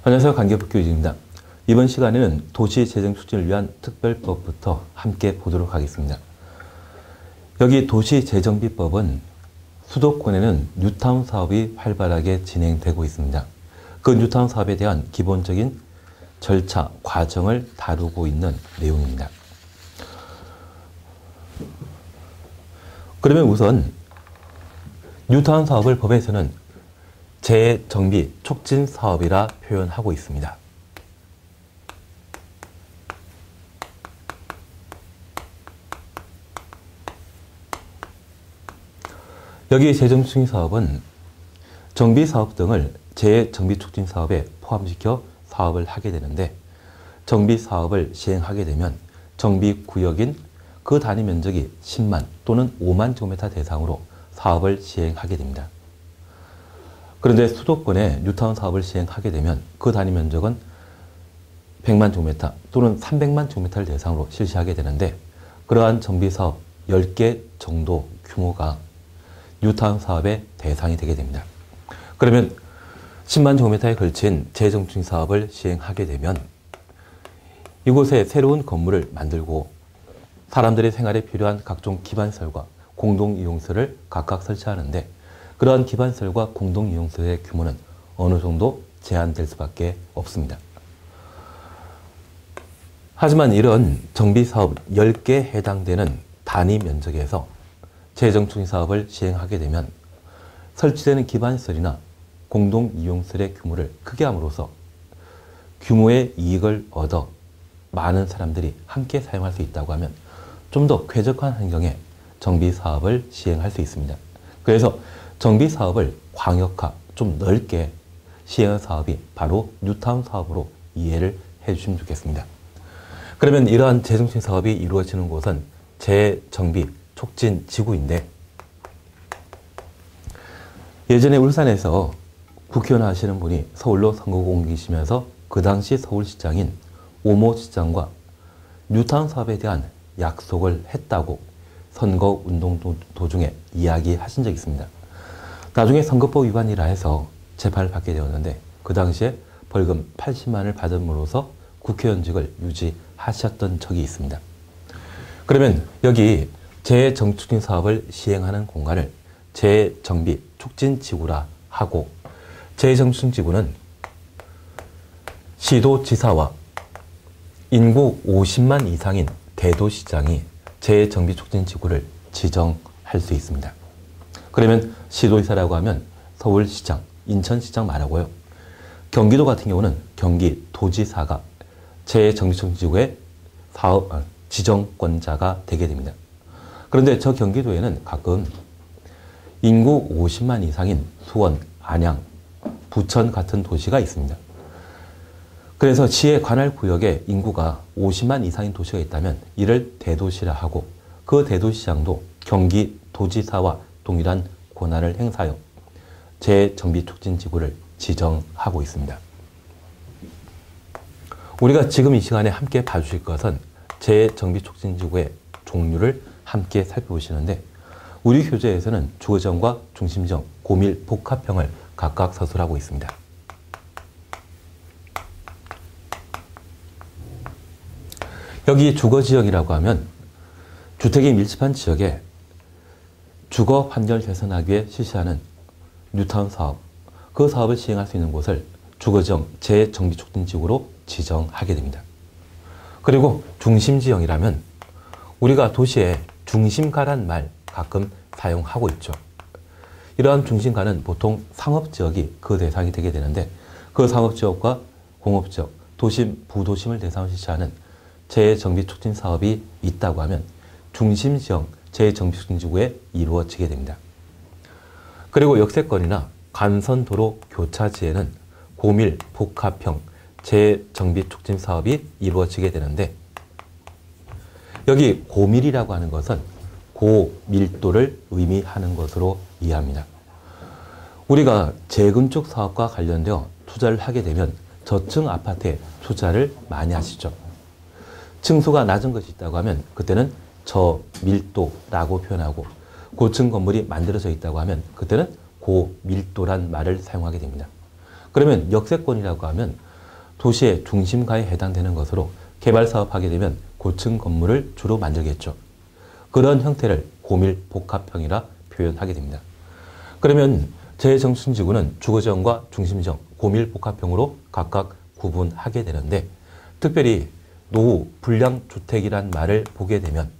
안녕하세요. 관계북교육입니다. 이번 시간에는 도시재정 촉진을 위한 특별법부터 함께 보도록 하겠습니다. 여기 도시재정비법은 수도권에는 뉴타운 사업이 활발하게 진행되고 있습니다. 그 뉴타운 사업에 대한 기본적인 절차, 과정을 다루고 있는 내용입니다. 그러면 우선 뉴타운 사업을 법에서는 재정비 촉진 사업이라 표현하고 있습니다. 여기 재정비 사업은 정비 사업 등을 재정비 촉진 사업에 포함시켜 사업을 하게 되는데, 정비 사업을 시행하게 되면 정비 구역인 그 단위 면적이 10만 또는 5만 제곱미터 대상으로 사업을 시행하게 됩니다. 그런데 수도권에 뉴타운 사업을 시행하게 되면 그 단위 면적은 100만 제곱미터 또는 300만 제곱미터를 대상으로 실시하게 되는데, 그러한 정비 사업 10개 정도 규모가 뉴타운 사업의 대상이 되게 됩니다. 그러면 10만 제곱미터에 걸친 재정비 사업을 시행하게 되면 이곳에 새로운 건물을 만들고 사람들의 생활에 필요한 각종 기반시설과 공동이용시설을 각각 설치하는데, 그러한 기반시설과 공동이용시설의 규모는 어느 정도 제한될 수밖에 없습니다. 하지만 이런 정비사업 10개에 해당되는 단위 면적에서 재정비 사업을 시행하게 되면 설치되는 기반시설이나 공동이용시설의 규모를 크게 함으로써 규모의 이익을 얻어 많은 사람들이 함께 사용할 수 있다고 하면 좀 더 쾌적한 환경에 정비 사업을 시행할 수 있습니다. 그래서 정비 사업을 광역화, 좀 넓게 시행한 사업이 바로 뉴타운 사업으로 이해를 해주시면 좋겠습니다. 그러면 이러한 재정비 사업이 이루어지는 곳은 재정비 촉진 지구인데, 예전에 울산에서 국회의원 하시는 분이 서울로 선거구 옮기시면서 그 당시 서울시장인 오모 시장과 뉴타운 사업에 대한 약속을 했다고 선거 운동 도중에 이야기하신 적이 있습니다. 나중에 선거법 위반이라 해서 재판을 받게 되었는데, 그 당시에 벌금 80만을 받음으로써 국회의원직을 유지하셨던 적이 있습니다. 그러면 여기 재정비 사업을 시행하는 공간을 재정비 촉진지구라 하고, 재정비지구는 시도지사와 인구 50만 이상인 대도시장이 재정비 촉진지구를 지정할 수 있습니다. 그러면 시도지사라고 하면 서울시장, 인천시장 말하고요. 경기도 같은 경우는 경기도지사가 재정비 촉진지구의 지정권자가 되게 됩니다. 그런데 저 경기도에는 가끔 인구 50만 이상인 수원, 안양, 부천 같은 도시가 있습니다. 그래서 시의 관할 구역에 인구가 50만 이상인 도시가 있다면 이를 대도시라 하고, 그 대도시장도 경기도지사와 동일한 권한을 행사하여 재정비 촉진지구를 지정하고 있습니다. 우리가 지금 이 시간에 함께 봐주실 것은 재정비 촉진지구의 종류를 함께 살펴보시는데, 우리 교재에서는 주거지형과 중심지형, 고밀, 복합형을 각각 서술하고 있습니다. 여기 주거지형이라고 하면 주택이 밀집한 지역에 주거 환경을 개선하기 위해 실시하는 뉴타운 사업, 그 사업을 시행할 수 있는 곳을 주거지형 재정비 촉진지구로 지정하게 됩니다. 그리고 중심지형이라면 우리가 도시의 중심가란 말 가끔 사용하고 있죠. 이러한 중심가는 보통 상업지역이 그 대상이 되게 되는데, 그 상업지역과 공업지역, 도심, 부도심을 대상으로 실시하는 재정비 촉진 사업이 있다고 하면 중심지형 재정비 촉진지구에 이루어지게 됩니다. 그리고 역세권이나 간선도로 교차지에는 고밀, 복합형 재정비 촉진 사업이 이루어지게 되는데, 여기 고밀이라고 하는 것은 고밀도를 의미하는 것으로 이해합니다. 우리가 재건축 사업과 관련되어 투자를 하게 되면 저층 아파트에 투자를 많이 하시죠. 층수가 낮은 것이 있다고 하면 그때는 저밀도라고 표현하고, 고층 건물이 만들어져 있다고 하면 그때는 고밀도란 말을 사용하게 됩니다. 그러면 역세권이라고 하면 도시의 중심가에 해당되는 것으로 개발사업하게 되면 고층 건물을 주로 만들겠죠. 그런 형태를 고밀복합형이라 표현하게 됩니다. 그러면 재정착지구는 주거지형과 중심지형, 고밀복합형으로 각각 구분하게 되는데, 특별히 노후 불량주택이란 말을 보게 되면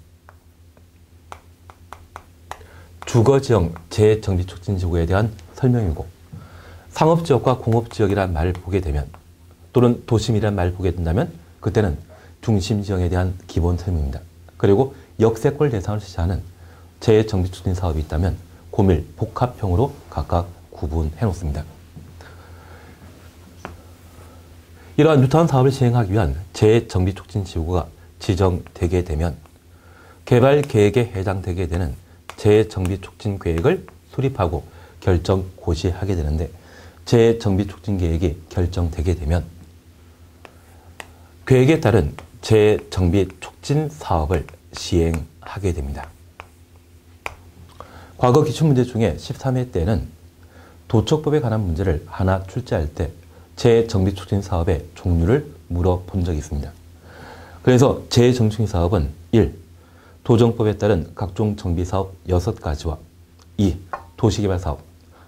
주거지형 재정비촉진지구에 대한 설명이고, 상업지역과 공업지역이란 말을 보게 되면, 또는 도심이란 말을 보게 된다면 그때는 중심지형에 대한 기본 설명입니다. 그리고 역세권 대상을 지시하는 재정비촉진 사업이 있다면 고밀 복합형으로 각각 구분해 놓습니다. 이러한 뉴타운 사업을 시행하기 위한 재정비촉진지구가 지정되게 되면 개발 계획에 해당되게 되는 재정비촉진 계획을 수립하고 결정 고시하게 되는데, 재정비촉진 계획이 결정되게 되면 계획에 따른 재정비촉진 사업을 시행하게 됩니다. 과거 기출문제 중에 13회 때는 도척법에 관한 문제를 하나 출제할 때 재정비촉진 사업의 종류를 물어본 적이 있습니다. 그래서 재정비촉진 사업은 1. 도정법에 따른 각종 정비사업 6가지와 2. 도시개발사업,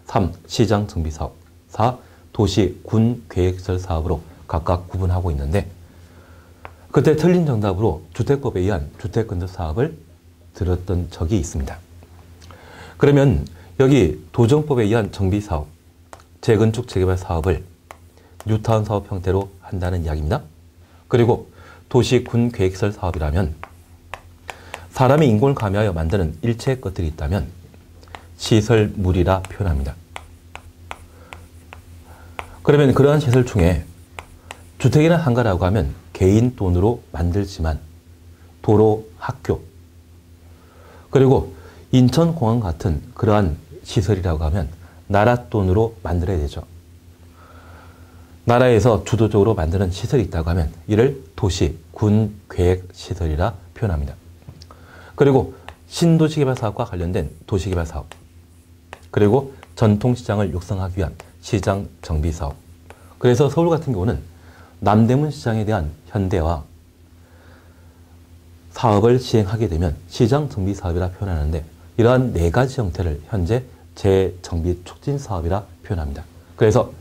3. 시장정비사업, 4. 도시군계획설 사업으로 각각 구분하고 있는데, 그때 틀린 정답으로 주택법에 의한 주택건설사업을 들었던 적이 있습니다. 그러면 여기 도정법에 의한 정비사업, 재건축 재개발 사업을 뉴타운 사업 형태로 한다는 이야기입니다. 그리고 도시군계획설 사업이라면 사람이 인공을 가미하여 만드는 일체의 것들이 있다면 시설물이라 표현합니다. 그러면 그러한 시설 중에 주택이나 상가라고 하면 개인 돈으로 만들지만 도로, 학교, 그리고 인천공항 같은 그러한 시설이라고 하면 나라 돈으로 만들어야 되죠. 나라에서 주도적으로 만드는 시설이 있다고 하면 이를 도시, 군, 계획 시설이라 표현합니다. 그리고 신도시개발 사업과 관련된 도시개발 사업, 그리고 전통시장을 육성하기 위한 시장 정비 사업. 그래서 서울 같은 경우는 남대문 시장에 대한 현대화 사업을 시행하게 되면 시장 정비 사업이라 표현하는데, 이러한 4가지 형태를 현재 재정비 촉진 사업이라 표현합니다. 그래서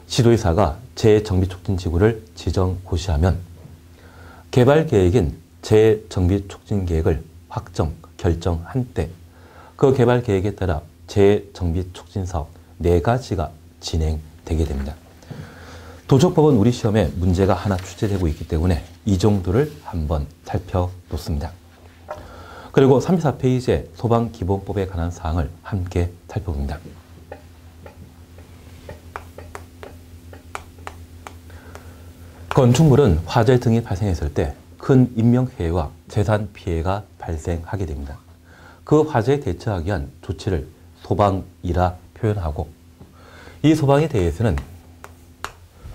시도의사가 재정비 촉진 지구를 지정 고시하면 개발 계획인 재정비 촉진 계획을 확정, 결정한 때 그 개발 계획에 따라 재정비 촉진 사업 4가지가 진행되게 됩니다. 도척법은 우리 시험에 문제가 하나 출제되고 있기 때문에 이 정도를 한번 살펴놓습니다. 그리고 34페이지에 소방기본법에 관한 사항을 함께 살펴봅니다. 건축물은 화재 등이 발생했을 때 큰 인명피해와 재산 피해가 발생하게 됩니다. 그 화재에 대처하기 위한 조치를 소방이라 표현하고, 이 소방에 대해서는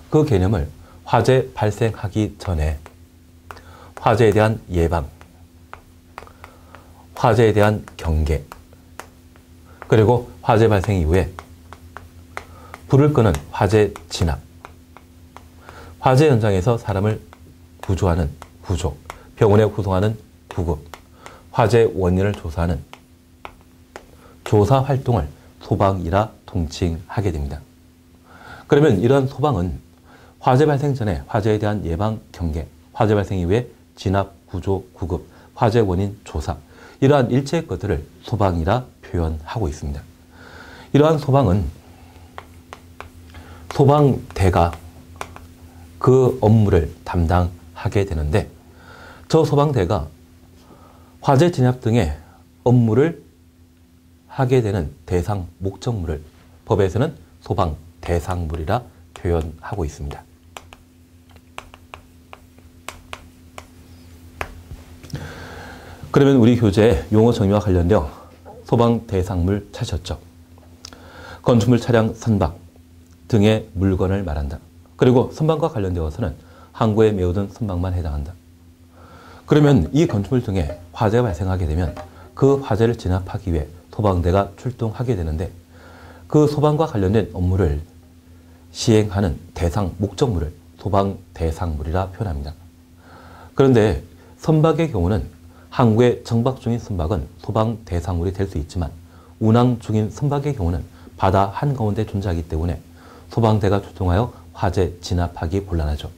그 개념을 화재 발생하기 전에 화재에 대한 예방, 화재에 대한 경계, 그리고 화재 발생 이후에 불을 끄는 화재 진압, 화재 현장에서 사람을 구조하는 구조, 병원에 구송하는 구급, 화재 원인을 조사하는 조사 활동을 소방이라 통칭하게 됩니다. 그러면 이러한 소방은 화재 발생 전에 화재에 대한 예방, 경계, 화재 발생 이후에 진압, 구조, 구급, 화재 원인 조사, 이러한 일체의 것들을 소방이라 표현하고 있습니다. 이러한 소방은 소방대가 그 업무를 담당하게 되는데, 저 소방대가 화재 진압 등의 업무를 하게 되는 대상 목적물을 법에서는 소방 대상물이라 표현하고 있습니다. 그러면 우리 교재에 용어 정의와 관련되어 소방 대상물 찾으셨죠? 건축물, 차량, 선박 등의 물건을 말한다. 그리고 선박과 관련되어서는 항구에 메우던 선박만 해당한다. 그러면 이 건축물 등에 화재가 발생하게 되면 그 화재를 진압하기 위해 소방대가 출동하게 되는데, 그 소방과 관련된 업무를 시행하는 대상 목적물을 소방 대상물이라 표현합니다. 그런데 선박의 경우는 항구에 정박 중인 선박은 소방 대상물이 될 수 있지만 운항 중인 선박의 경우는 바다 한가운데 존재하기 때문에 소방대가 출동하여 화재 진압하기 곤란하죠.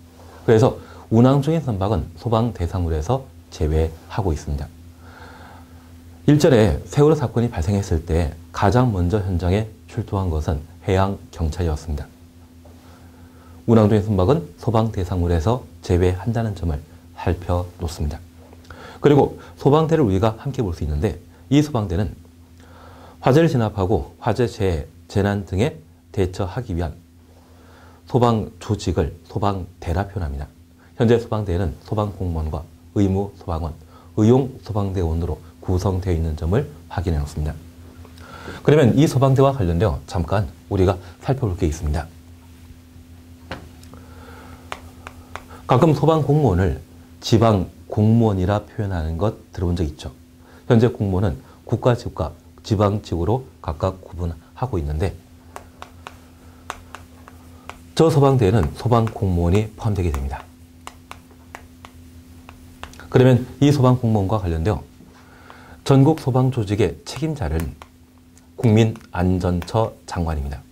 그래서 운항 중인 선박은 소방 대상물에서 제외하고 있습니다. 일전에 세월호 사건이 발생했을 때 가장 먼저 현장에 출동한 것은 해양경찰이었습니다. 운항 중인 선박은 소방 대상물에서 제외한다는 점을 살펴놓습니다. 그리고 소방대를 우리가 함께 볼 수 있는데 이 소방대는 화재를 진압하고 화재 재해, 재난 등에 대처하기 위한 소방 조직을 소방대라 표현합니다. 현재 소방대에는 소방공무원과 의무소방원, 의용소방대원으로 구성되어 있는 점을 확인해 놓습니다. 그러면 이 소방대와 관련되어 잠깐 우리가 살펴볼 게 있습니다. 가끔 소방공무원을 지방공무원이라 표현하는 것 들어본 적 있죠. 현재 공무원은 국가직과 지방직으로 각각 구분하고 있는데 저 소방대에는 소방공무원이 포함되게 됩니다. 그러면 이 소방공무원과 관련되어 전국 소방조직의 책임자는 국민안전처 장관입니다.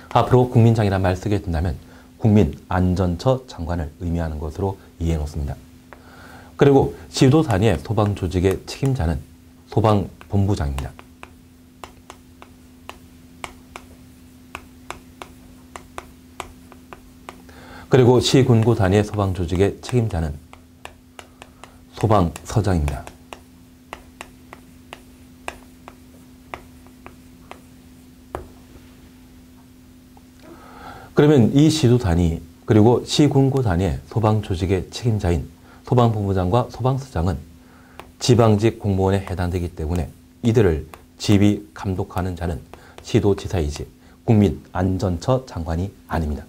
앞으로 국민장이라는 말 쓰게 된다면 국민안전처 장관을 의미하는 것으로 이해해 놓습니다. 그리고 시도 단위의 소방조직의 책임자는 소방본부장입니다. 그리고 시군구 단위의 소방조직의 책임자는 소방서장입니다. 그러면 이 시도 단위 그리고 시군구 단위의 소방조직의 책임자인 소방본부장과 소방서장은 지방직 공무원에 해당되기 때문에 이들을 지휘 감독하는 자는 시도지사이지 국민안전처 장관이 아닙니다.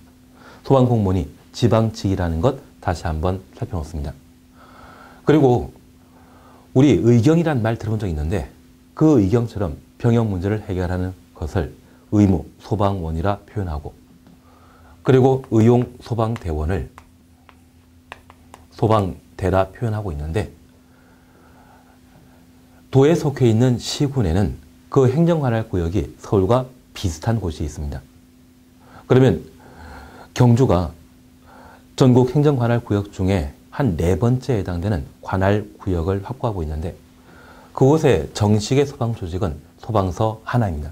소방공무원이 지방직이라는 것 다시 한번 살펴놓습니다. 그리고 우리 의경이란 말 들어본 적 있는데 그 의경처럼 병역 문제를 해결하는 것을 의무 소방원이라 표현하고 그리고 의용 소방대원을 소방대라 표현하고 있는데 도에 속해 있는 시군에는 그 행정관할 구역이 서울과 비슷한 곳이 있습니다. 그러면 경주가 전국 행정관할 구역 중에 한 4번째에 해당되는 관할 구역을 확보하고 있는데 그곳의 정식의 소방조직은 소방서 하나입니다.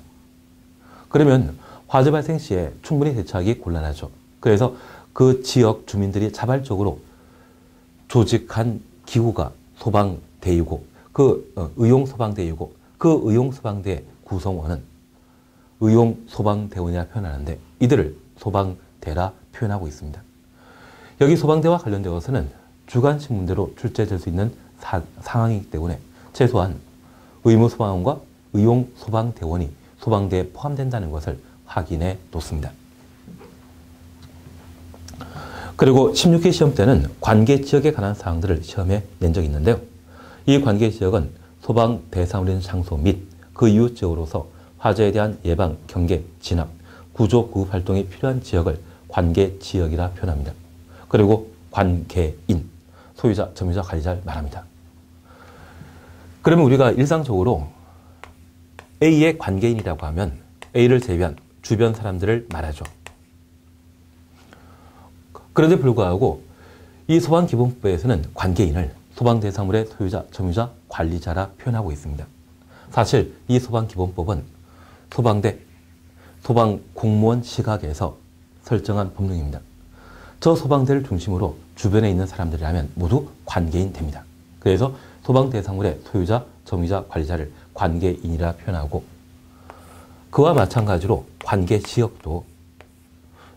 그러면 화재 발생 시에 충분히 대처하기 곤란하죠. 그래서 그 지역 주민들이 자발적으로 조직한 기구가 소방대이고 의용소방대이고 그 의용소방대 구성원은 의용소방대원이라 표현하는데 이들을 소방대라 표현하고 있습니다. 여기 소방대와 관련되어서는 주간신문대로 출제될 수 있는 상황이기 때문에 최소한 의무소방원과 의용소방대원이 소방대에 포함된다는 것을 확인해 놓습니다. 그리고 16기 시험 때는 관계지역에 관한 사항들을 시험에 낸 적이 있는데요. 이 관계지역은 소방 대상으로 있는 장소 및 그 이웃 지역으로서 화재에 대한 예방, 경계, 진압, 구조, 구급 활동이 필요한 지역을 관계지역이라 표현합니다. 그리고 관계인, 소유자, 점유자, 관리자를 말합니다. 그러면 우리가 일상적으로 A의 관계인이라고 하면 A를 제외한 주변 사람들을 말하죠. 그런데 불구하고 이 소방기본법에서는 관계인을 소방대상물의 소유자, 점유자, 관리자라 표현하고 있습니다. 사실 이 소방기본법은 소방대, 소방공무원 시각에서 설정한 법령입니다. 저 소방대를 중심으로 주변에 있는 사람들이라면 모두 관계인 됩니다. 그래서 소방대상물의 소유자, 점유자, 관리자를 관계인이라 표현하고 그와 마찬가지로 관계지역도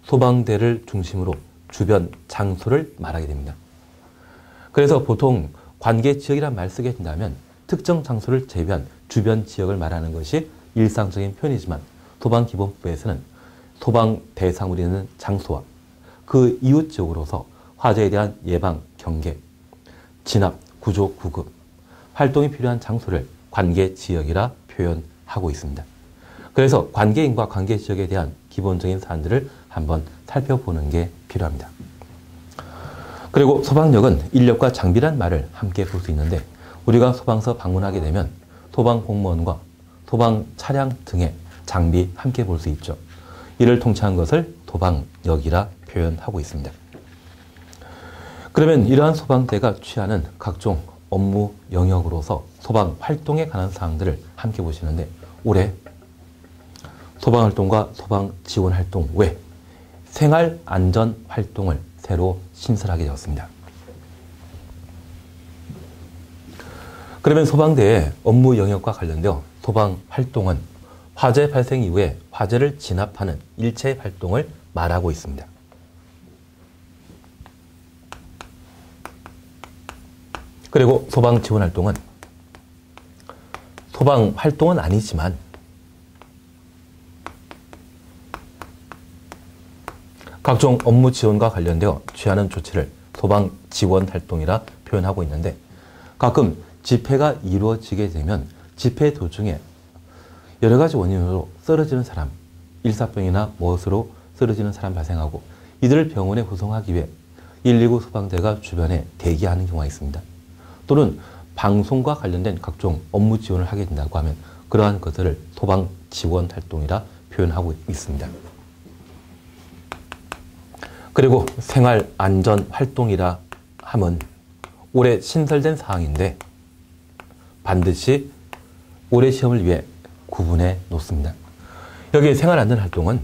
소방대를 중심으로 주변 장소를 말하게 됩니다. 그래서 보통 관계지역이란 말 쓰게 된다면 특정 장소를 제외한 주변 지역을 말하는 것이 일상적인 표현이지만 소방기본법에서는 소방 대상으로 있는 장소와 그 이웃 지역으로서 화재에 대한 예방, 경계, 진압, 구조, 구급, 활동이 필요한 장소를 관계지역이라 표현하고 있습니다. 그래서 관계인과 관계지역에 대한 기본적인 사안들을 한번 살펴보는 게 필요합니다. 그리고 소방력은 인력과 장비란 말을 함께 볼 수 있는데 우리가 소방서 방문하게 되면 소방 공무원과 소방 차량 등의 장비 함께 볼 수 있죠. 이를 통칭한 것을 소방력이라 표현하고 있습니다. 그러면 이러한 소방대가 취하는 각종 업무 영역으로서 소방 활동에 관한 사항들을 함께 보시는데 올해 소방활동과 소방지원활동 외 생활안전활동을 새로 신설하게 되었습니다. 그러면 소방대의 업무 영역과 관련되어 소방활동은 화재 발생 이후에 화재를 진압하는 일체 활동을 말하고 있습니다. 그리고 소방지원활동은 소방활동은 아니지만 각종 업무 지원과 관련되어 취하는 조치를 소방지원활동이라 표현하고 있는데 가끔 집회가 이루어지게 되면 집회 도중에 여러 가지 원인으로 쓰러지는 사람, 일사병이나 무엇으로 쓰러지는 사람 발생하고 이들을 병원에 후송하기 위해 119 소방대가 주변에 대기하는 경우가 있습니다. 또는 방송과 관련된 각종 업무 지원을 하게 된다고 하면 그러한 것들을 소방지원활동이라 표현하고 있습니다. 그리고 생활안전활동이라 함은 올해 신설된 사항인데 반드시 올해 시험을 위해 구분해 놓습니다. 여기 생활안전활동은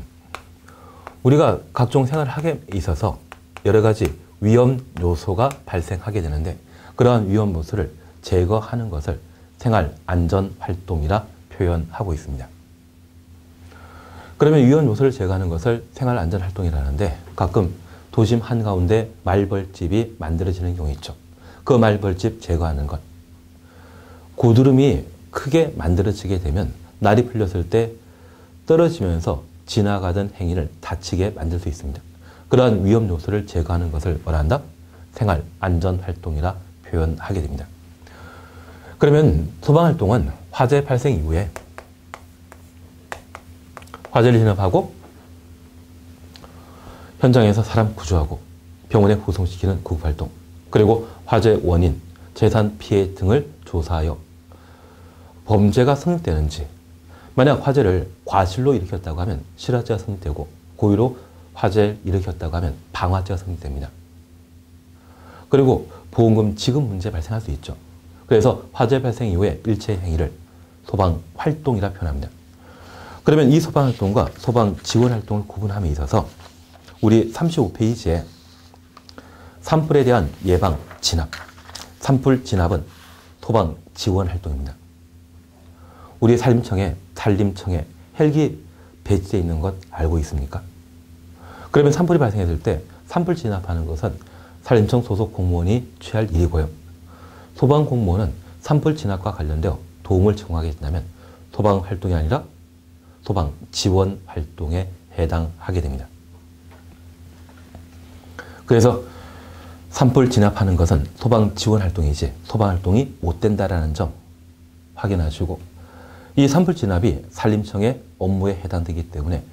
우리가 각종 생활을 하게 있어서 여러 가지 위험 요소가 발생하게 되는데 그러한 위험 요소를 제거하는 것을 생활안전활동이라 표현하고 있습니다. 그러면 위험 요소를 제거하는 것을 생활안전활동이라는데 가끔 도심 한가운데 말벌집이 만들어지는 경우 있죠. 그 말벌집 제거하는 것. 고드름이 크게 만들어지게 되면 날이 풀렸을 때 떨어지면서 지나가던 행인을 다치게 만들 수 있습니다. 그러한 위험 요소를 제거하는 것을 원한다? 생활안전활동이라 표현하게 됩니다. 그러면 소방활동은 화재 발생 이후에 화재를 진압하고 현장에서 사람 구조하고 병원에 후송시키는 구급활동, 그리고 화재 원인, 재산 피해 등을 조사하여 범죄가 성립되는지, 만약 화재를 과실로 일으켰다고 하면 실화죄가 성립되고 고의로 화재를 일으켰다고 하면 방화죄가 성립됩니다. 그리고 보험금 지급 문제 발생할 수 있죠. 그래서 화재 발생 이후에 일체 행위를 소방활동이라 표현합니다. 그러면 이 소방활동과 소방지원활동을 구분함에 있어서 우리 35페이지에 산불에 대한 예방, 진압, 산불 진압은 소방지원활동입니다. 우리 산림청에 헬기 배치되어 있는 것 알고 있습니까? 그러면 산불이 발생했을 때 산불 진압하는 것은 산림청 소속 공무원이 취할 일이고요. 소방공무원은 산불 진압과 관련되어 도움을 제공하게 된다면 소방활동이 아니라 소방지원활동에 해당하게 됩니다. 그래서 산불 진압하는 것은 소방지원활동이지 소방활동이 못 된다는 점 확인하시고 이 산불 진압이 산림청의 업무에 해당되기 때문에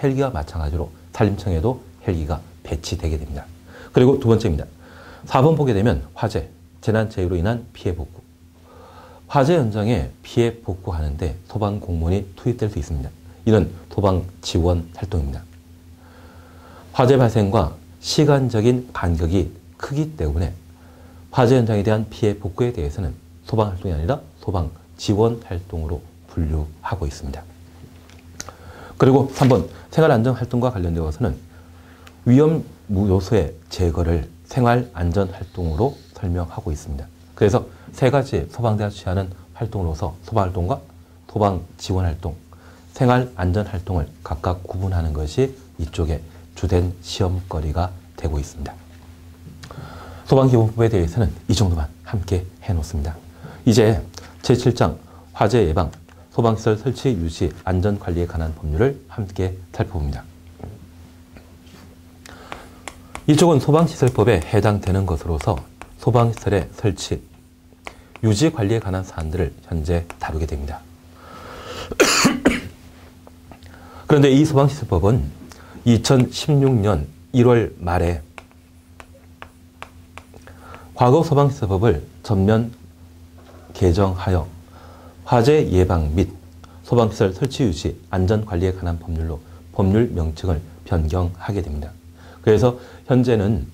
헬기와 마찬가지로 산림청에도 헬기가 배치되게 됩니다. 그리고 두 번째입니다. 4번 보게 되면 화재, 재난재해로 인한 피해 복구. 화재 현장에 피해 복구하는데 소방공무원이 투입될 수 있습니다. 이는 소방지원활동입니다. 화재 발생과 시간적인 간격이 크기 때문에 화재 현장에 대한 피해 복구에 대해서는 소방활동이 아니라 소방지원활동으로 분류하고 있습니다. 그리고 3번 생활안전활동과 관련되어서는 위험 요소의 제거를 생활안전활동으로 설명하고 있습니다. 그래서 세 가지 소방대가 취하는 활동으로서 소방활동과 소방지원활동, 생활안전활동을 각각 구분하는 것이 이쪽에 주된 시험거리가 되고 있습니다. 소방기본법에 대해서는 이 정도만 함께 해놓습니다. 이제 제7장 화재 예방, 소방시설 설치, 유지, 안전관리에 관한 법률을 함께 살펴봅니다. 이쪽은 소방시설법에 해당되는 것으로서 소방시설의 설치, 유지 관리에 관한 사안들을 현재 다루게 됩니다. 그런데 이 소방시설법은 2016년 1월 말에 과거 소방시설법을 전면 개정하여 화재 예방 및 소방시설 설치 유지 안전관리에 관한 법률로 법률 명칭을 변경하게 됩니다. 그래서 현재는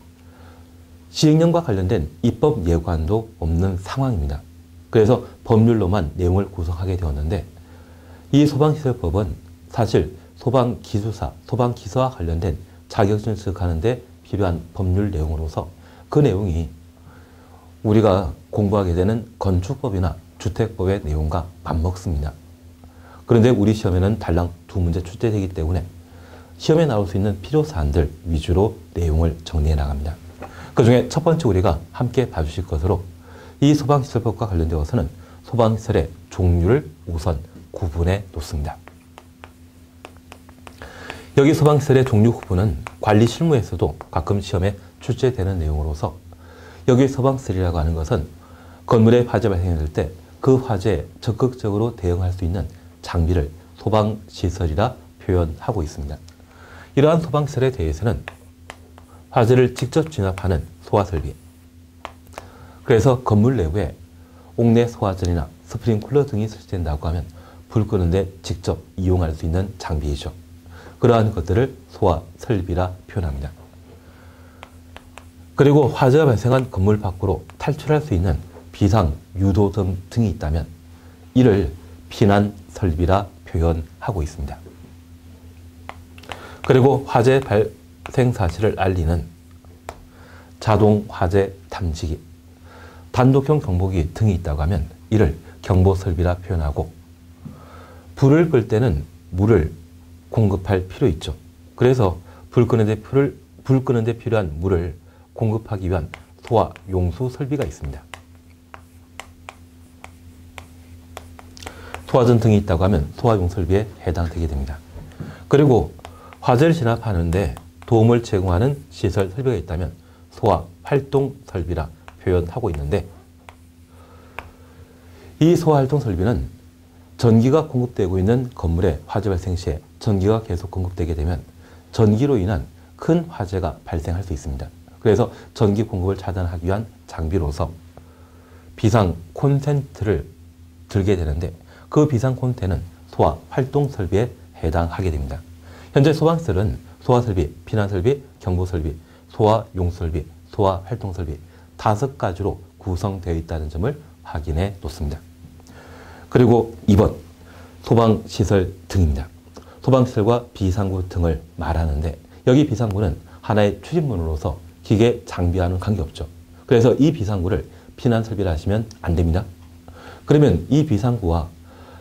시행령과 관련된 입법 예관도 없는 상황입니다. 그래서 법률로만 내용을 구성하게 되었는데 이 소방시설법은 사실 소방기술사, 소방기사와 관련된 자격증을 취득하는 데 필요한 법률 내용으로서 그 내용이 우리가 공부하게 되는 건축법이나 주택법의 내용과 맞먹습니다. 그런데 우리 시험에는 달랑 2문제 출제되기 때문에 시험에 나올 수 있는 필요사항들 위주로 내용을 정리해 나갑니다. 그 중에 첫 번째 우리가 함께 봐주실 것으로 이 소방시설법과 관련되어서는 소방시설의 종류를 우선 구분해 놓습니다. 여기 소방시설의 종류 구분은 관리 실무에서도 가끔 시험에 출제되는 내용으로서 여기 소방시설이라고 하는 것은 건물에 화재 발생했을 때 그 화재에 적극적으로 대응할 수 있는 장비를 소방시설이라 표현하고 있습니다. 이러한 소방시설에 대해서는 화재를 직접 진압하는 소화설비, 그래서 건물 내부에 옥내 소화전이나 스프링클러 등이 설치된다고 하면 불 끄는 데 직접 이용할 수 있는 장비이죠. 그러한 것들을 소화설비라 표현합니다. 그리고 화재가 발생한 건물 밖으로 탈출할 수 있는 비상 유도등 등이 있다면 이를 피난설비라 표현하고 있습니다. 그리고 화재 발생 사실을 알리는 자동 화재 탐지기, 단독형 경보기 등이 있다고 하면 이를 경보설비라 표현하고 불을 끌 때는 물을 공급할 필요 있죠. 그래서 불 끄는 데 필요한 물을 공급하기 위한 소화 용수 설비가 있습니다. 소화전 등이 있다고 하면 소화용 설비에 해당되게 됩니다. 그리고 화재를 진압하는데 도움을 제공하는 시설 설비가 있다면 소화 활동 설비라 표현하고 있는데 이 소화 활동 설비는 전기가 공급되고 있는 건물에 화재 발생 시에 전기가 계속 공급되게 되면 전기로 인한 큰 화재가 발생할 수 있습니다. 그래서 전기 공급을 차단하기 위한 장비로서 비상 콘센트를 들게 되는데 그 비상 콘센트는 소화 활동 설비에 해당하게 됩니다. 현재 소방시설은 소화설비, 피난설비, 경보설비, 소화용설비, 소화활동설비 5가지로 구성되어 있다는 점을 확인해 놓습니다. 그리고 2번 소방시설 등입니다. 소방시설과 비상구 등을 말하는데 여기 비상구는 하나의 추진문으로서 기계 장비와는 관계없죠. 그래서 이 비상구를 피난설비라 하시면 안 됩니다. 그러면 이 비상구와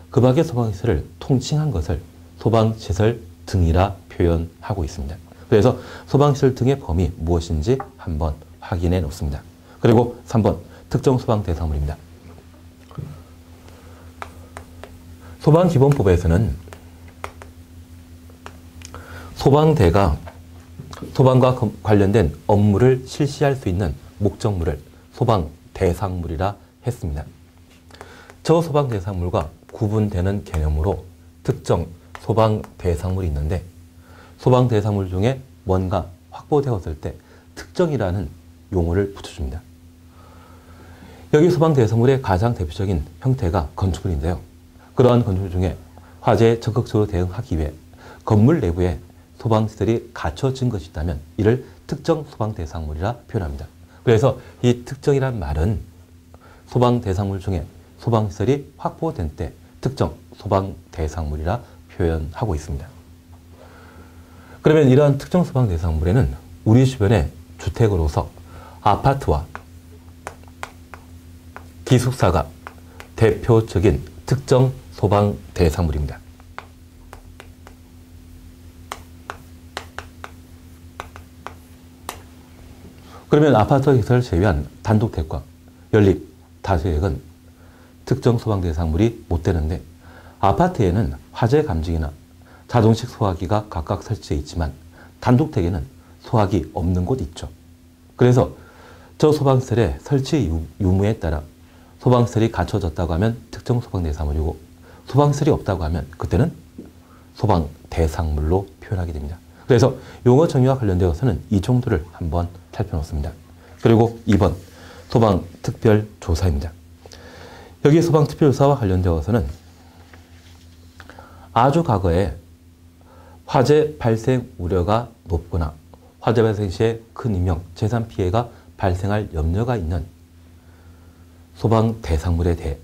그 밖의 소방시설을 통칭한 것을 소방시설 등이라 표현하고 있습니다. 그래서 소방시설 등의 범위 무엇인지 한번 확인해 놓습니다. 그리고 3번 특정 소방 대상물입니다. 소방기본법에서는 소방대가 소방과 관련된 업무를 실시할 수 있는 목적물을 소방대상물이라 했습니다. 저 소방대상물과 구분되는 개념으로 특정 소방대상물이 있는데 소방대상물 중에 뭔가 확보되었을 때 특정이라는 용어를 붙여줍니다. 여기 소방대상물의 가장 대표적인 형태가 건축물인데요. 그러한 건축물 중에 화재에 적극적으로 대응하기 위해 건물 내부에 소방시설이 갖춰진 것이 있다면 이를 특정 소방대상물이라 표현합니다. 그래서 이 특정이란 말은 소방대상물 중에 소방시설이 확보된 때 특정 소방대상물이라 표현하고 있습니다. 그러면 이러한 특정 소방대상물에는 우리 주변의 주택으로서 아파트와 기숙사가 대표적인 특정 소방대상물입니다. 그러면 아파트 기숙사를 제외한 단독택과 연립, 다세액은 특정 소방대상물이 못 되는데 아파트에는 화재 감지기나 자동식 소화기가 각각 설치되어 있지만 단독택에는 소화기 없는 곳 있죠. 그래서 저 소방시설의 설치 유무에 따라 소방시설이 갖춰졌다고 하면 특정 소방대상물이고 소방시설이 없다고 하면 그때는 소방대상물로 표현하게 됩니다. 그래서 용어 정의와 관련되어서는 이 정도를 한번 살펴놓습니다. 그리고 2번 소방특별조사입니다. 여기 소방특별조사와 관련되어서는 아주 과거에 화재 발생 우려가 높거나 화재 발생 시에 큰 인명, 재산 피해가 발생할 염려가 있는 소방 대상물에 대해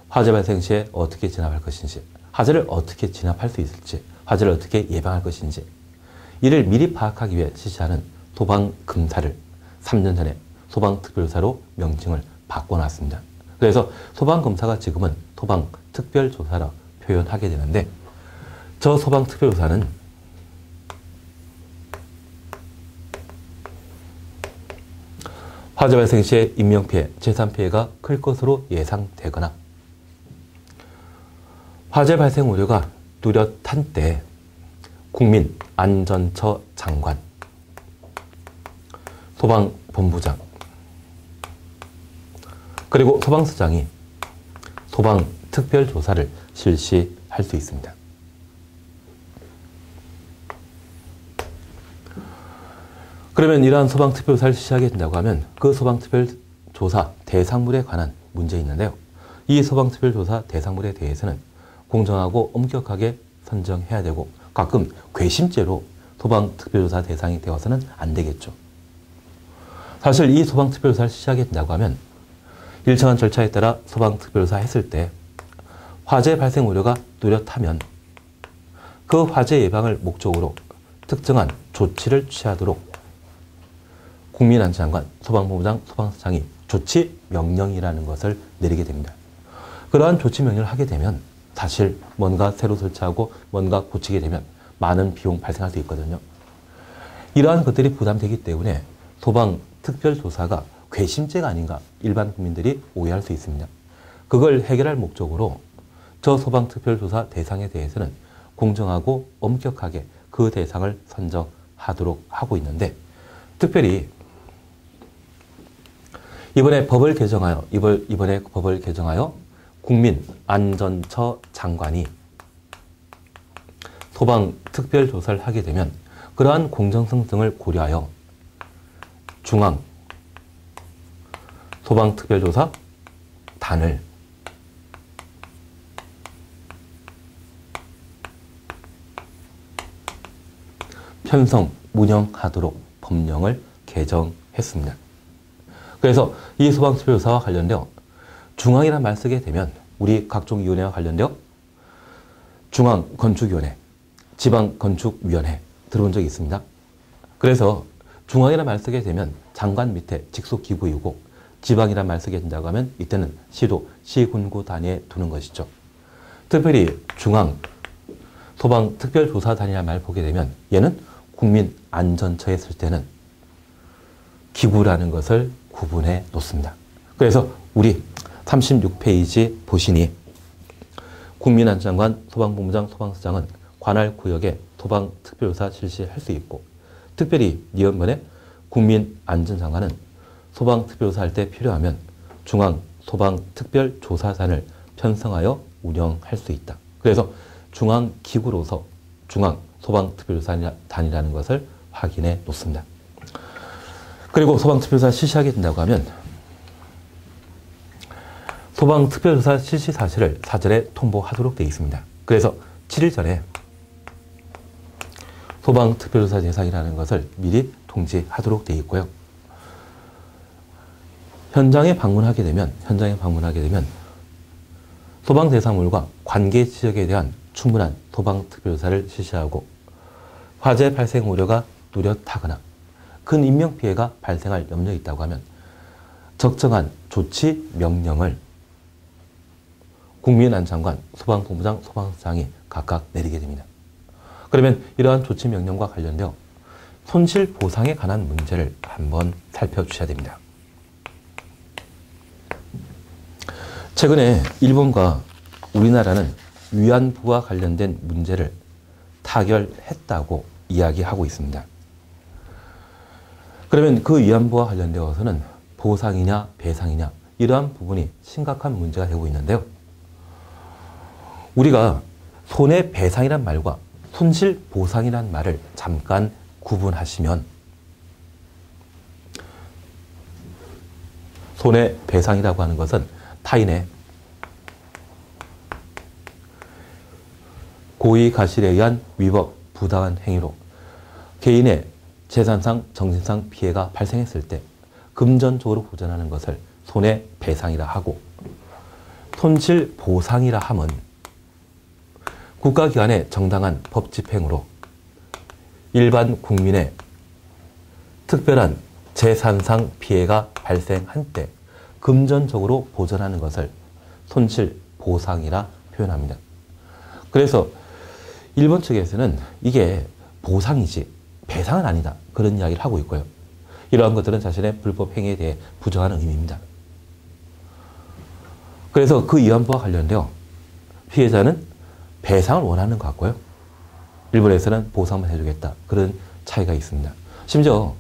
화재 발생 시에 어떻게 진압할 것인지, 화재를 어떻게 진압할 수 있을지, 화재를 어떻게 예방할 것인지 이를 미리 파악하기 위해 실시하는 소방금사를 3년 전에 소방특별조사로 명칭을 바꿔놨습니다. 그래서 소방검사가 지금은 소방특별조사라 표현하게 되는데, 저 소방특별조사는 화재 발생 시에 인명피해, 재산피해가 클 것으로 예상되거나 화재 발생 우려가 뚜렷한 때 국민안전처 장관, 소방본부장, 그리고 소방서장이 소방특별조사를 실시할 수 있습니다. 그러면 이러한 소방특별조사를 실시하게 된다고 하면 그 소방특별조사 대상물에 관한 문제가 있는데요. 이 소방특별조사 대상물에 대해서는 공정하고 엄격하게 선정해야 되고, 가끔 괘씸죄로 소방특별조사 대상이 되어서는 안 되겠죠. 사실 이 소방특별조사를 실시하게 된다고 하면 일정한 절차에 따라 소방특별조사 했을 때 화재 발생 우려가 뚜렷하면 그 화재 예방을 목적으로 특정한 조치를 취하도록 국민안전장관, 소방본부장, 소방서장이 조치 명령이라는 것을 내리게 됩니다. 그러한 조치 명령을 하게 되면 사실 뭔가 새로 설치하고 뭔가 고치게 되면 많은 비용 발생할 수 있거든요. 이러한 것들이 부담되기 때문에 소방특별조사가 괘씸죄가 아닌가 일반 국민들이 오해할 수 있습니다. 그걸 해결할 목적으로 저 소방특별조사 대상에 대해서는 공정하고 엄격하게 그 대상을 선정하도록 하고 있는데, 특별히 이번에 법을 개정하여 국민안전처 장관이 소방특별조사를 하게 되면 그러한 공정성 등을 고려하여 중앙 소방특별조사 단을 편성, 운영하도록 법령을 개정했습니다. 그래서 이 소방특별조사와 관련되어 중앙이라는 말 쓰게 되면 우리 각종 위원회와 관련되어 중앙건축위원회, 지방건축위원회 들어본 적이 있습니다. 그래서 중앙이라는 말 쓰게 되면 장관 밑에 직속 기구이고, 지방이라는 말 쓰게 된다고 하면 이때는 시도, 시군구 단위에 두는 것이죠. 특별히 중앙 소방특별조사단이라는 말 보게 되면 얘는 국민안전처에 있을 때는 기구라는 것을 구분해 놓습니다. 그래서 우리 36페이지 보시니 국민안전장관, 소방본부장, 소방서장은 관할 구역에 소방특별조사 실시할 수 있고, 특별히 이번에 국민안전장관은 소방특별조사 할 때 필요하면 중앙 소방특별조사단을 편성하여 운영할 수 있다. 그래서 중앙기구로서 중앙 소방특별조사단이라는 것을 확인해 놓습니다. 그리고 소방특별조사 실시하게 된다고 하면 소방특별조사 실시 사실을 사전에 통보하도록 되어 있습니다. 그래서 7일 전에 소방특별조사 대상이라는 것을 미리 통지하도록 되어 있고요. 현장에 방문하게 되면 소방 대상물과 관계 지역에 대한 충분한 소방특별조사를 실시하고, 화재 발생 우려가 뚜렷하거나 큰 인명피해가 발생할 염려가 있다고 하면 적정한 조치 명령을 국민안전장관, 소방본부장, 소방서장이 각각 내리게 됩니다. 그러면 이러한 조치 명령과 관련되어 손실 보상에 관한 문제를 한번 살펴주셔야 됩니다. 최근에 일본과 우리나라는 위안부와 관련된 문제를 타결했다고 이야기하고 있습니다. 그러면 그 위안부와 관련되어서는 보상이냐 배상이냐 이러한 부분이 심각한 문제가 되고 있는데요. 우리가 손해배상이란 말과 손실보상이라는 말을 잠깐 구분하시면 손해배상이라고 하는 것은 타인의 고의가실에 의한 위법, 부당한 행위로 개인의 재산상, 정신상 피해가 발생했을 때 금전적으로 보전하는 것을 손해배상이라 하고, 손실보상이라 함은 국가기관의 정당한 법집행으로 일반 국민의 특별한 재산상 피해가 발생한 때 금전적으로 보전하는 것을 손실보상이라 표현합니다. 그래서 일본 측에서는 이게 보상이지 배상은 아니다, 그런 이야기를 하고 있고요. 이러한 것들은 자신의 불법 행위에 대해 부정하는 의미입니다. 그래서 그 위안부와 관련되어 피해자는 배상을 원하는 것 같고요. 일본에서는 보상만 해주겠다, 그런 차이가 있습니다. 심지어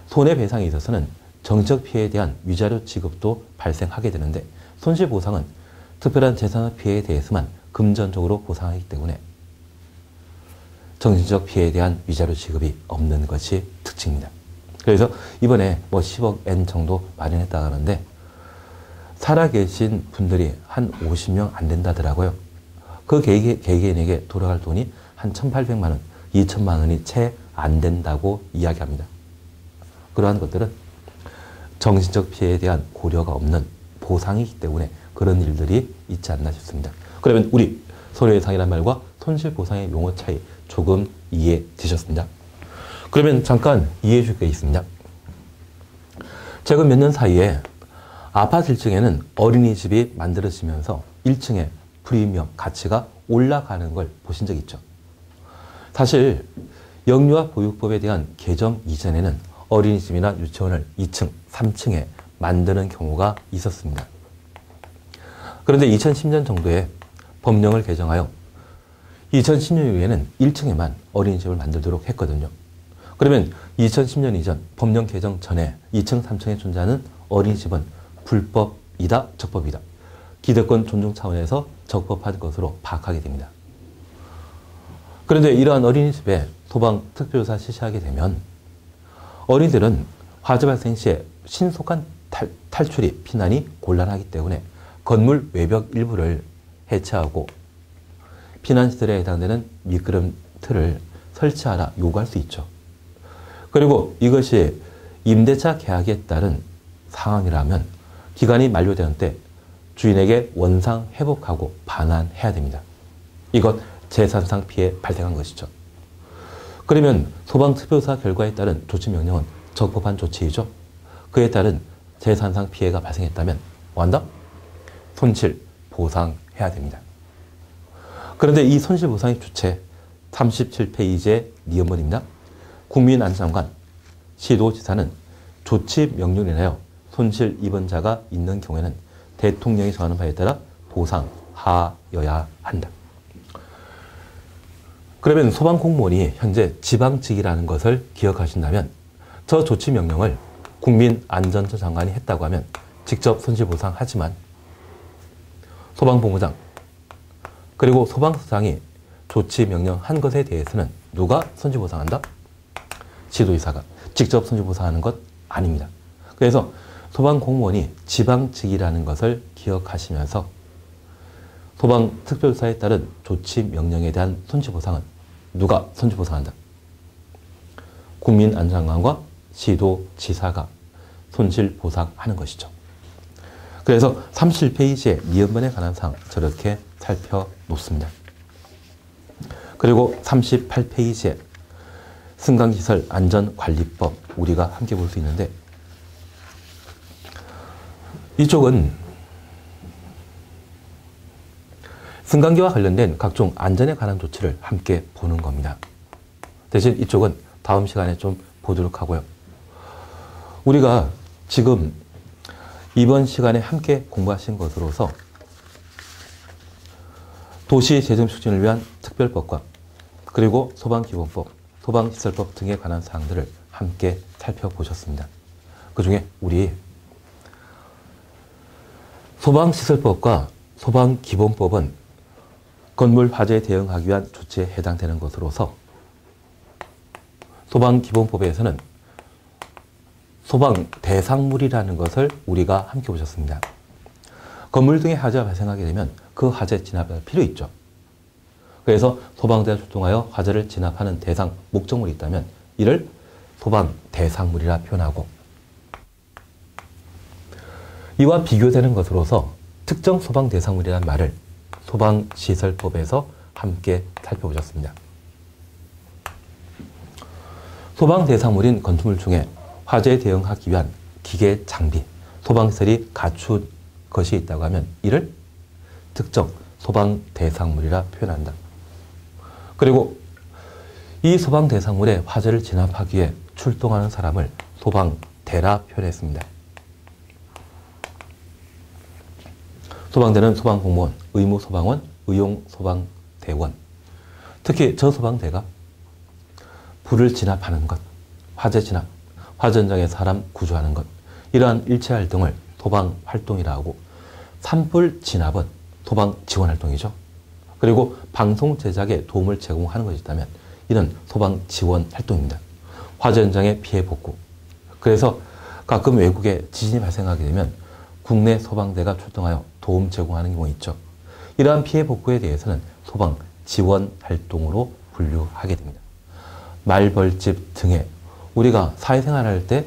손해배상에 있어서는 정치적 피해에 대한 위자료 지급도 발생하게 되는데, 손실보상은 특별한 재산적 피해에 대해서만 금전적으로 보상하기 때문에 정신적 피해에 대한 위자료 지급이 없는 것이 특징입니다. 그래서 이번에 10억 엔 정도 마련했다고 하는데, 살아계신 분들이 한 50명 안 된다더라고요. 그 개개인에게 돌아갈 돈이 한 1,800만 원, 2천만 원이 채 안 된다고 이야기합니다. 그러한 것들은 정신적 피해에 대한 고려가 없는 보상이기 때문에 그런 일들이 있지 않나 싶습니다. 그러면 우리 손해배상이라는 말과 손실보상의 용어 차이 조금 이해되셨습니다. 그러면 잠깐 이해해 줄 게 있습니다. 최근 몇 년 사이에 아파트 1층에는 어린이집이 만들어지면서 1층의 프리미엄 가치가 올라가는 걸 보신 적 있죠? 사실 영유아 보육법에 대한 개정 이전에는 어린이집이나 유치원을 2층, 3층에 만드는 경우가 있었습니다. 그런데 2010년 정도에 법령을 개정하여 2010년 이후에는 1층에만 어린이집을 만들도록 했거든요. 그러면 2010년 이전 법령 개정 전에 2층, 3층에 존재하는 어린이집은 불법이다, 적법이다, 기득권 존중 차원에서 적법한 것으로 파악하게 됩니다. 그런데 이러한 어린이집에 소방 특별조사 실시하게 되면 어린이들은 화재 발생 시에 신속한 탈출이, 피난이 곤란하기 때문에 건물 외벽 일부를 해체하고 피난시설에 해당되는 미끄럼틀을 설치하라 요구할 수 있죠. 그리고 이것이 임대차 계약에 따른 상황이라면 기간이 만료되는 때 주인에게 원상 회복하고 반환해야 됩니다. 이것 재산상 피해 발생한 것이죠. 그러면 소방특별조사 결과에 따른 조치명령은 적법한 조치이죠. 그에 따른 재산상 피해가 발생했다면 뭐한다? 손실 보상해야 됩니다. 그런데 이 손실보상의 주체 37페이지의 니은번입니다. 국민안전장관, 시도지사는 조치 명령을 내려 손실 입은자가 있는 경우에는 대통령이 정하는 바에 따라 보상하여야 한다. 그러면 소방공무원이 현재 지방직이라는 것을 기억하신다면 저 조치 명령을 국민안전처 장관이 했다고 하면 직접 손실보상하지만 소방본부장 그리고 소방서장이 조치 명령한 것에 대해서는 누가 손실보상한다? 시도지사가 직접 손실보상하는 것 아닙니다. 그래서 소방공무원이 지방직이라는 것을 기억하시면서 소방특별조사에 따른 조치 명령에 대한 손실보상은 누가 손실보상한다? 국민안전장관과 시도지사가 손실보상하는 것이죠. 그래서 37페이지의 니은번에 관한 사항 저렇게 살펴놓습니다. 그리고 38페이지에 승강시설 안전관리법 우리가 함께 볼 수 있는데, 이쪽은 승강기와 관련된 각종 안전에 관한 조치를 함께 보는 겁니다. 대신 이쪽은 다음 시간에 좀 보도록 하고요. 우리가 지금 이번 시간에 함께 공부하신 것으로서 도시재정 촉진을 위한 특별법과 그리고 소방기본법, 소방시설법 등에 관한 사항들을 함께 살펴보셨습니다. 그 중에 우리 소방시설법과 소방기본법은 건물 화재에 대응하기 위한 조치에 해당되는 것으로서 소방기본법에서는 소방 대상물이라는 것을 우리가 함께 보셨습니다. 건물 등의 화재가 발생하게 되면 그 화재 진압할 필요 있죠. 그래서 소방대가 출동하여 화재를 진압하는 대상 목적물이 있다면 이를 소방 대상물이라 표현하고, 이와 비교되는 것으로서 특정 소방 대상물이라는 말을 소방시설법에서 함께 살펴보셨습니다. 소방 대상물인 건축물 중에 화재에 대응하기 위한 기계, 장비, 소방시설이 갖춘 것이 있다고 하면 이를 특정 소방 대상물이라 표현한다. 그리고 이 소방 대상물의 화재를 진압하기 위해 출동하는 사람을 소방대라 표현했습니다. 소방대는 소방공무원, 의무소방원, 의용소방대원, 특히 저 소방대가 불을 진압하는 것, 화재 진압, 화재 현장에 사람 구조하는 것, 이러한 일체 활동을 소방활동이라 하고, 산불 진압은 소방지원활동이죠. 그리고 방송 제작에 도움을 제공하는 것이 있다면 이는 소방지원활동입니다. 화재 현장의 피해 복구, 그래서 가끔 외국에 지진이 발생하게 되면 국내 소방대가 출동하여 도움 제공하는 경우가 있죠. 이러한 피해 복구에 대해서는 소방 지원 활동으로 분류하게 됩니다. 말벌집 등에 우리가 사회생활할 때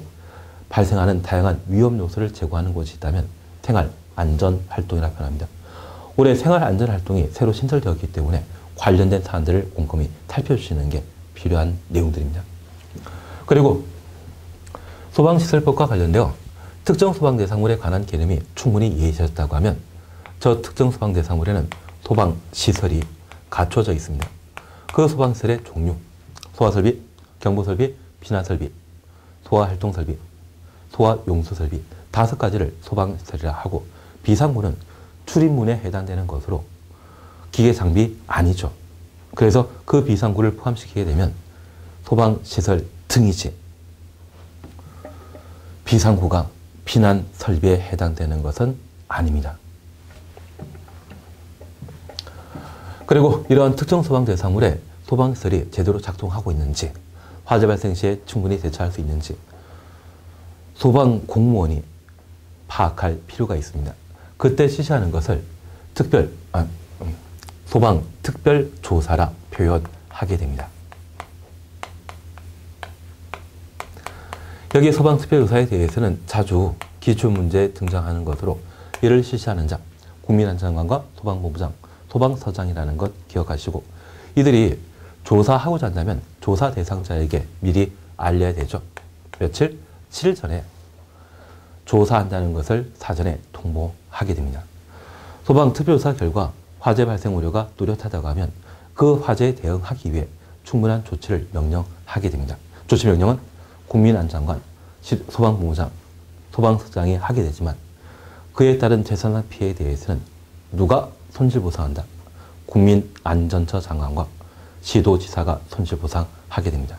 발생하는 다양한 위험 요소를 제거하는 곳이 있다면 생활 안전 활동이라 표현합니다. 올해 생활 안전 활동이 새로 신설되었기 때문에 관련된 사안들을 꼼꼼히 살펴주시는 게 필요한 내용들입니다. 그리고 소방시설법과 관련되어 특정 소방대상물에 관한 개념이 충분히 이해되셨다고 하면 저 특정 소방대상물에는 소방시설이 갖춰져 있습니다. 그 소방시설의 종류, 소화설비, 경보설비, 피난설비, 소화활동설비, 소화용수설비 5가지를 소방시설이라 하고, 비상문은 출입문에 해당되는 것으로 기계장비 아니죠. 그래서 그 비상구를 포함시키게 되면 소방시설 등이지 비상구가 피난 설비에 해당되는 것은 아닙니다. 그리고 이러한 특정 소방 대상물에 소방시설이 제대로 작동하고 있는지, 화재 발생 시에 충분히 대처할 수 있는지 소방 공무원이 파악할 필요가 있습니다. 그때 실시하는 것을 소방 특별조사라 표현하게 됩니다. 여기 소방 특별조사에 대해서는 자주 기출문제에 등장하는 것으로 이를 실시하는 자, 국민안전관과 소방본부장, 소방서장이라는 것 기억하시고, 이들이 조사하고자 한다면 조사 대상자에게 미리 알려야 되죠. 며칠? 7일 전에 조사한다는 것을 사전에 통보하게 됩니다. 소방특별조사 결과 화재 발생 우려가 뚜렷하다고 하면 그 화재에 대응하기 위해 충분한 조치를 명령하게 됩니다. 조치 명령은 국민안전관, 소방본부장, 소방서장이 하게 되지만 그에 따른 재산상 피해에 대해서는 누가 손실보상한다? 국민안전처 장관과 시도지사가 손실보상하게 됩니다.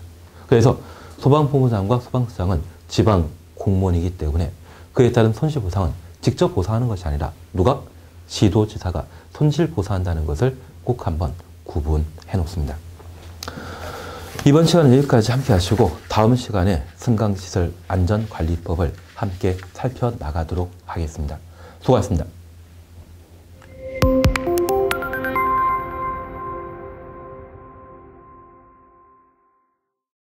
그래서 소방본부장과 소방서장은 지방 공무원이기 때문에 그에 따른 손실보상은 직접 보상하는 것이 아니라 누가? 시도지사가 손실보상한다는 것을 꼭 한번 구분해 놓습니다. 이번 시간은 여기까지 함께 하시고 다음 시간에 승강시설 안전관리법을 함께 살펴나가도록 하겠습니다. 수고하셨습니다.